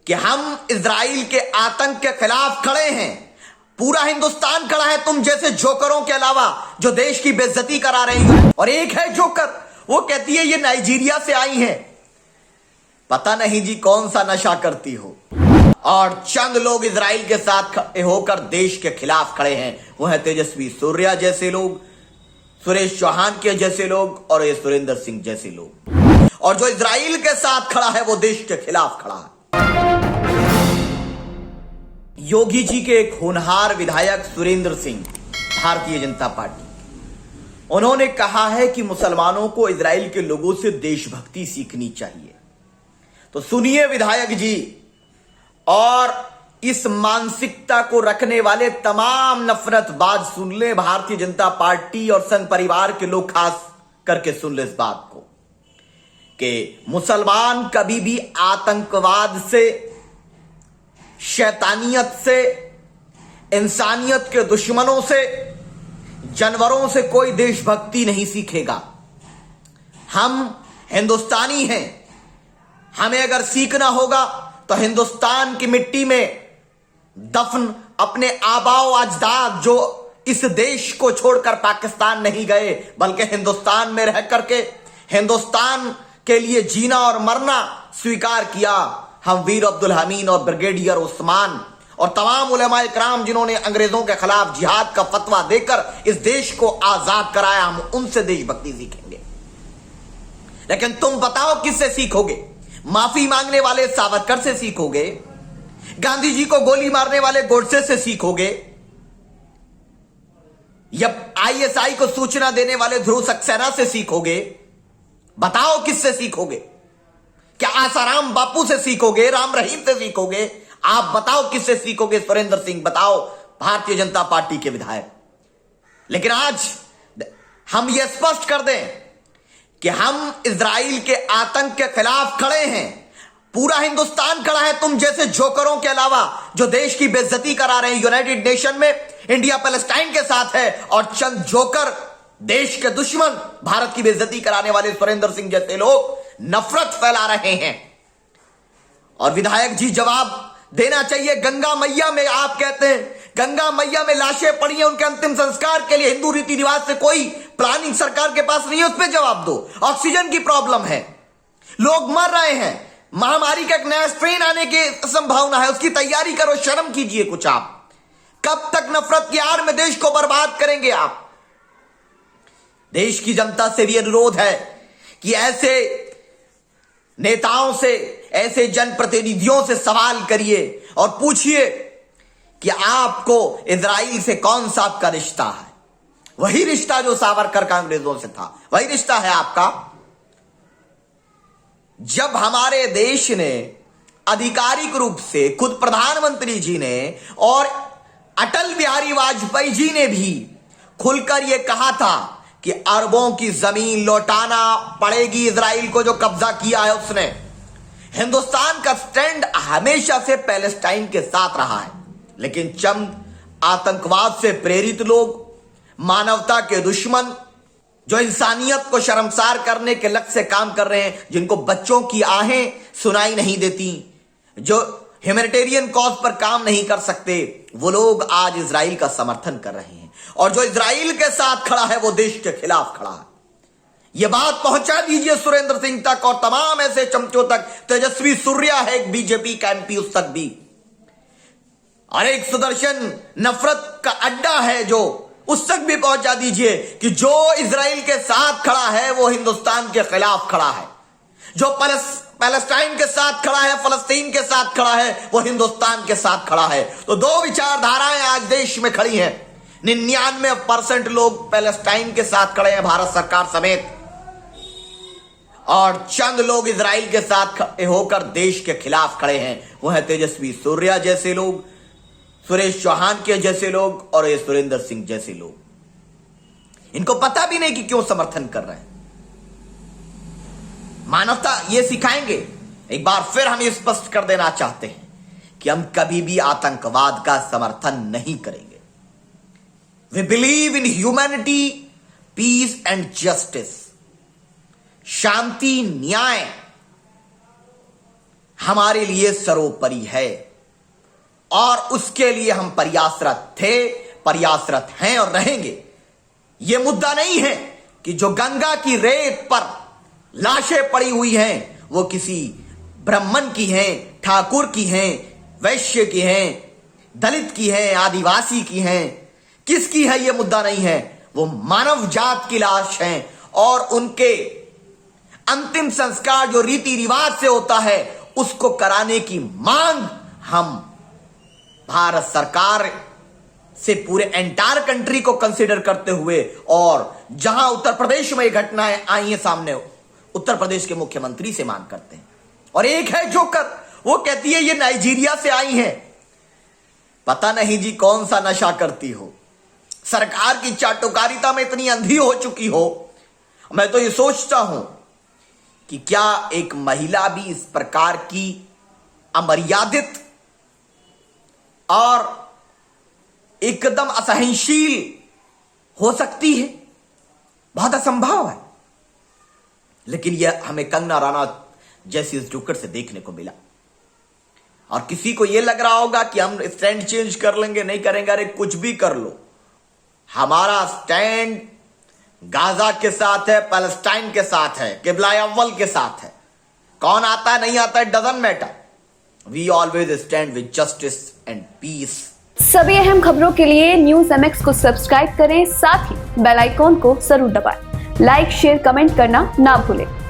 कि हम इजराइल के आतंक के खिलाफ खड़े हैं। पूरा हिंदुस्तान खड़ा है तुम जैसे जोकरों के अलावा जो देश की बेइज्जती करा रही है। और एक है जोकर, वो कहती है ये नाइजीरिया से आई है, पता नहीं जी कौन सा नशा करती हो। और चंद लोग इजराइल के साथ खड़े होकर देश के खिलाफ खड़े हैं, वो है तेजस्वी सूर्या जैसे लोग, सुरेश चौहान के जैसे लोग और ये सुरेंद्र सिंह जैसे लोग। और जो इजराइल के साथ खड़ा है वो देश के खिलाफ खड़ा है। योगी जी के एक होनहार विधायक सुरेंद्र सिंह, भारतीय जनता पार्टी, उन्होंने कहा है कि मुसलमानों को इजराइल के लोगों से देशभक्ति सीखनी चाहिए। तो सुनिए विधायक जी, और इस मानसिकता को रखने वाले तमाम नफरतबाज सुन ले, भारतीय जनता पार्टी और संघ परिवार के लोग खास करके सुन ले इस बात को कि मुसलमान कभी भी आतंकवाद से, शैतानियत से, इंसानियत के दुश्मनों से, जानवरों से कोई देशभक्ति नहीं सीखेगा। हम हिंदुस्तानी हैं, हमें अगर सीखना होगा तो हिंदुस्तान की मिट्टी में दफन अपने आबाओ अजदाद जो इस देश को छोड़कर पाकिस्तान नहीं गए बल्कि हिंदुस्तान में रह करके हिंदुस्तान के लिए जीना और मरना स्वीकार किया, हम वीर अब्दुल हमीद और ब्रिगेडियर उस्मान और तमाम उलेमाए किराम जिन्होंने अंग्रेजों के खिलाफ जिहाद का फतवा देकर इस देश को आजाद कराया, हम उनसे देशभक्ति सीखेंगे। लेकिन तुम बताओ किससे सीखोगे? माफी मांगने वाले सावरकर से सीखोगे? गांधी जी को गोली मारने वाले गोडसे से सीखोगे? या आईएसआई को सूचना देने वाले ध्रुव सक्सेना से सीखोगे? बताओ किससे सीखोगे? क्या आसाराम बापू से सीखोगे? राम रहीम से सीखोगे? आप बताओ किससे सीखोगे? सुरेंद्र सिंह बताओ, भारतीय जनता पार्टी के विधायक। लेकिन आज हम यह स्पष्ट कर दें कि हम इजराइल के आतंक के खिलाफ खड़े हैं। पूरा हिंदुस्तान खड़ा है तुम जैसे जोकरों के अलावा जो देश की बेइज्जती करा रहे हैं। यूनाइटेड नेशन में इंडिया पैलेस्टाइन के साथ है और चंद जोकर, देश के दुश्मन, भारत की बेइज्जती कराने वाले सुरेंद्र सिंह जैसे लोग नफरत फैला रहे हैं। और विधायक जी जवाब देना चाहिए। गंगा मैया में आप कहते हैं गंगा मैया में लाशें पड़ी हैं, उनके अंतिम संस्कार के लिए हिंदू रीति रिवाज से कोई प्लानिंग सरकार के पास नहीं है, उस पर जवाब दो। ऑक्सीजन की प्रॉब्लम है, लोग मर रहे हैं, महामारी का एक नया स्ट्रेन आने की संभावना है, उसकी तैयारी करो, शर्म कीजिए कुछ। आप कब तक नफरत की आड़ में देश को बर्बाद करेंगे? आप देश की जनता से भी अनुरोध है कि ऐसे नेताओं से, ऐसे जनप्रतिनिधियों से सवाल करिए और पूछिए कि आपको इजराइल से कौन सा आपका रिश्ता है। वही रिश्ता जो सावरकर का अंग्रेजों से था, वही रिश्ता है आपका। जब हमारे देश ने आधिकारिक रूप से खुद प्रधानमंत्री जी ने और अटल बिहारी वाजपेयी जी ने भी खुलकर यह कहा था कि अरबों की जमीन लौटाना पड़ेगी इजराइल को जो कब्जा किया है उसने, हिंदुस्तान का स्टैंड हमेशा से पैलेस्टाइन के साथ रहा है। लेकिन चंद आतंकवाद से प्रेरित लोग, मानवता के दुश्मन, जो इंसानियत को शर्मसार करने के लक्ष्य से काम कर रहे हैं, जिनको बच्चों की आहें सुनाई नहीं देती, जो ह्यूमैनिटेरियन कॉज पर काम नहीं कर सकते, वो लोग आज इजराइल का समर्थन कर रहे हैं। और जो इजराइल के साथ खड़ा है वो देश के खिलाफ खड़ा है। यह बात पहुंचा दीजिए सुरेंद्र सिंह तक और तमाम ऐसे चमचों तक। तेजस्वी सूर्या है एक बीजेपी का एमपी, उस तक भी। और एक सुदर्शन नफरत का अड्डा है जो, उस तक भी पहुंचा दीजिए कि जो इजराइल के साथ खड़ा है वो हिंदुस्तान के खिलाफ खड़ा है। जो पैलेस्टाइन के साथ खड़ा है, फलस्तीन के साथ खड़ा है, वो हिंदुस्तान के साथ खड़ा है। तो दो विचारधाराएं आज देश में खड़ी हैं। 99% लोग पैलेस्टाइन के साथ खड़े हैं, भारत सरकार समेत, और चंद लोग इजराइल के साथ खड़े होकर देश के खिलाफ खड़े हैं। वो है तेजस्वी सूर्या जैसे लोग, सुरेश चौहान के जैसे लोग और ये सुरेंद्र सिंह जैसे लोग। इनको पता भी नहीं कि क्यों समर्थन कर रहे हैं। मानवता ये सिखाएंगे। एक बार फिर हम ये स्पष्ट कर देना चाहते हैं कि हम कभी भी आतंकवाद का समर्थन नहीं करेंगे। We believe in humanity, peace and justice, शांति, न्याय। हमारे लिए सर्वोपरि है और उसके लिए हम प्रयासरत थे, प्रयासरत हैं और रहेंगे। यह मुद्दा नहीं है कि जो गंगा की रेत पर लाशें पड़ी हुई हैं वो किसी ब्राह्मण की हैं, ठाकुर की हैं, वैश्य की हैं, दलित की हैं, आदिवासी की हैं, किसकी है यह मुद्दा नहीं है। वो मानव जात की लाश हैं और उनके अंतिम संस्कार जो रीति रिवाज से होता है उसको कराने की मांग हम भारत सरकार से पूरे एंटायर कंट्री को कंसीडर करते हुए, और जहां उत्तर प्रदेश में ये घटनाएं आई हैं सामने, उत्तर प्रदेश के मुख्यमंत्री से मांग करते हैं। और एक है जोकर, वो कहती है ये नाइजीरिया से आई हैं। पता नहीं जी कौन सा नशा करती हो, सरकार की चाटुकारिता में इतनी अंधी हो चुकी हो। मैं तो ये सोचता हूं कि क्या एक महिला भी इस प्रकार की अमर्यादित और एकदम असहनशील हो सकती है? बहुत असंभव है। लेकिन यह हमें कंगना रनौत जैसी इस जोकर से देखने को मिला। और किसी को यह लग रहा होगा कि हम स्टैंड चेंज कर लेंगे, नहीं करेंगे। अरे कुछ भी कर लो, हमारा स्टैंड गाजा के साथ है, पैलेस्टाइन के साथ है, किबला अव्वल के साथ है। कौन आता है नहीं आता है doesn't matter. We always stand with justice and peace. सभी अहम खबरों के लिए न्यूज़ MX को सब्सक्राइब करें, साथ ही बेल आइकॉन को जरूर दबाएं। लाइक, शेयर, कमेंट करना ना भूलें।